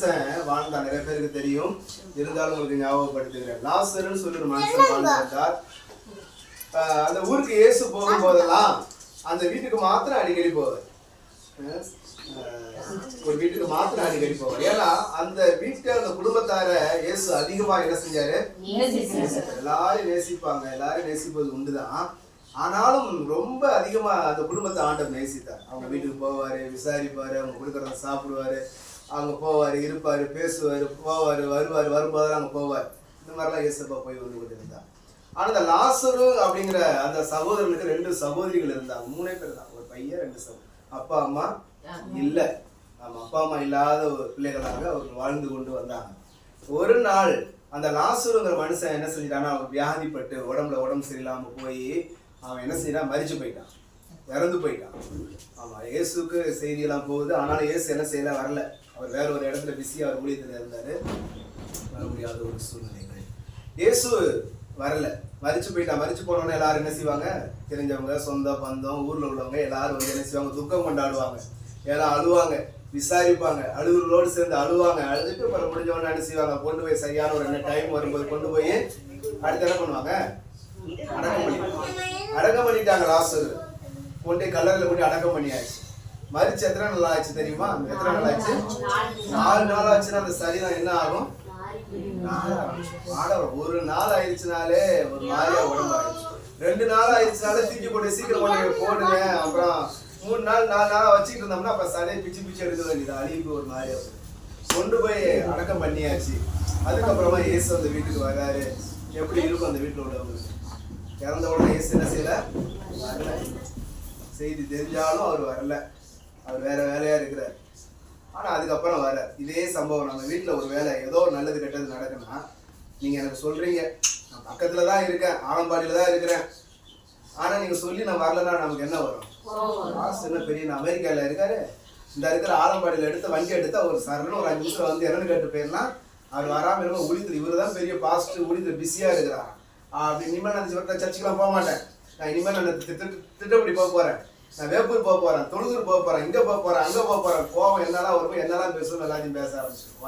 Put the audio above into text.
மனுஷன் வாழ்ந்தான், நிறைய பேருக்கு தெரியும், இருந்தாலும் உங்களுக்கு ஞாபகப்படுத்துகிறேன். லாசருன்னு சொல்லி ஒரு மனுஷன் வாழ்ந்தார். அந்த ஊருக்கு இயேசு போகும்போதெல்லாம் அந்த வீட்டுக்கு மாத்திரம் அடிக்கடி போவார். ஒரு வீட்டுக்கு மாத்திரம் அடிக்கடி போவார். ஏன்னா அந்த வீட்டு அந்த குடும்பத்தார இயேசு அதிகமா என்ன செஞ்சாரு? எல்லாரும் நேசிப்பாங்க, எல்லாரும் நேசிப்பது உண்டுதான். ஆனாலும் ரொம்ப அதிகமா அந்த குடும்பத்தை ஆண்டவர் நேசித்தார். அவங்க வீட்டுக்கு போவாரு, விசாரிப்பாரு, அவங்க கொடுக்கறத சாப்பிடுவாரு, அவங்க போவாரு, இருப்பாரு, பேசுவாரு, போவாரு, வருவாரு, வரும்போதெல்லாம் அங்க போவார். இந்த மாதிரிலாம் இயேசுப்பா போய் வந்து கொண்டு இருந்தார். ஆனா இந்த லாசரு அப்படிங்கிற அந்த சகோதரனுக்கு 2 சகோதரிகள் இருந்தாங்க, 3 பேர் தான், ஒரு பையன் 2 சகோதரி. அப்பா அம்மா இல்ல. ஆமா, அப்பா அம்மா இல்லாத ஒரு பிள்ளைகளாக அவர்கள் வாழ்ந்து கொண்டு வந்தாங்க. ஒரு நாள் அந்த லாசருங்கிற மனுஷன் என்ன செஞ்சிட்டான்னா, அவன் வியாதிப்பட்டு உடம்பு சரியில்லாம போய் அவன் என்ன செய்யறான்? மரிச்சு போயிட்டான், இறந்து போயிட்டான். ஆமா, இயேசுக்கு செய்தியெல்லாம் போகுது. ஆனாலும் இயேசு என்ன செய்யல, வரல. அவர் வேற ஒரு இடத்துல பிஸியா அவர் ஊழியத்தில் இருந்தாரு, வர முடியாத ஒரு சூழ்நிலைகள். இயேசு வரல, மரிச்சு போயிட்டான். மரிச்சு போனோன்னு எல்லாரும் என்ன செய்வாங்க? தெரிஞ்சவங்க, சொந்த பந்தம், ஊர்ல உள்ளவங்க எல்லாரும் வந்து என்ன செய்வாங்க? துக்கம் கொண்டாடுவாங்க, எல்லாம் அழுவாங்க, விசாரிப்பாங்க, அழுகுறோடு சேர்ந்து அழுவாங்க. அழுதுட்டு அப்புறம் முடிஞ்சவொன்னு என்ன செய்வாங்க? கொண்டு போய் சரியான ஒரு டைம் வரும்போது கொண்டு போய் அடுத்து என்ன பண்ணுவாங்க? அடக்கம் பண்ணிட்டாங்க. லாசரு கொண்டு கல்லறையில கொண்டு அடக்கம் பண்ணியாச்சு. மரிச்சு எத்தனை நாள் ஆச்சு தெரியுமா? எத்தனை நாள் ஆச்சு? 4 நாள் ஆச்சுன்னா அந்த சரீரம் என்ன ஆகும்? ஒரு நாள் ஆயிடுச்சுனாலே ஒரு மாதிரியா உடம்பு ஆயிடுச்சு. 2 நாள் ஆயிடுச்சுனாலே தூக்கி போட்டு சீக்கிரம் கொண்டு போடுங்க. அப்புறம் 3 நாள் 4 நாளா வச்சுட்டு இருந்தோம்னா அப்ப சடையை பிச்சு எடுக்க வேண்டியது, அழிவு ஒரு மாதிரியா கொண்டு போய் அடக்கம் பண்ணியாச்சு. அதுக்கப்புறமா இயேசு அந்த வீட்டுக்கு வராரு. எப்படி இருக்கும் அந்த வீட்டுல உள்ளவங்க? இறந்த உடனே இயேசு என்ன செய்யல? வரல. செய்தி தெரிஞ்சாலும் அவர் வரல, அவர் வேற வேலையா இருக்கிறார். ஆனா அதுக்கப்புறம் வர இதே சம்பவம் நம்ம வீட்டுல ஒரு வேலை, ஏதோ ஒரு நல்லது கெட்டது நடக்குன்னா நீங்க எனக்கு சொல்றீங்க, நான் பக்கத்துலதான் இருக்கேன், ஆலம்பாடியில தான் இருக்கிறேன், ஆனா நீங்க சொல்லி நான் வரலன்னா நமக்கு என்ன வரும்? என்ன பெரிய அமெரிக்கால இருக்காரு, இந்த இருக்கிற ஆலம்பாடியில எடுத்து வண்டி எடுத்து ஒரு சரணம் ஒரு 5 நிமிஷம் வந்து என்னன்னு கேட்டு போயிருந்தா அவர் வராம இருக்க ஊழியத்தில் இவரு தான் பெரிய பாஸ்ட், ஊழியத்தில் பிஸியா இருக்கிறார் அப்படி. இனிமேல் நான் சர்ச்சுக்கெல்லாம் போக மாட்டேன், நான் இனிமேல் நான் திட்டப்படி போக போறேன், நான் வேப்பூர் போக போறேன், தொழுதூர் போக போறேன், இங்க போக போறேன், அங்க போக போறேன். கோவம் என்னெல்லாம் வரும்போது என்னெல்லாம் பேசணும் எல்லாத்தையும் பேச ஆரம்பிச்சிருக்கோம்.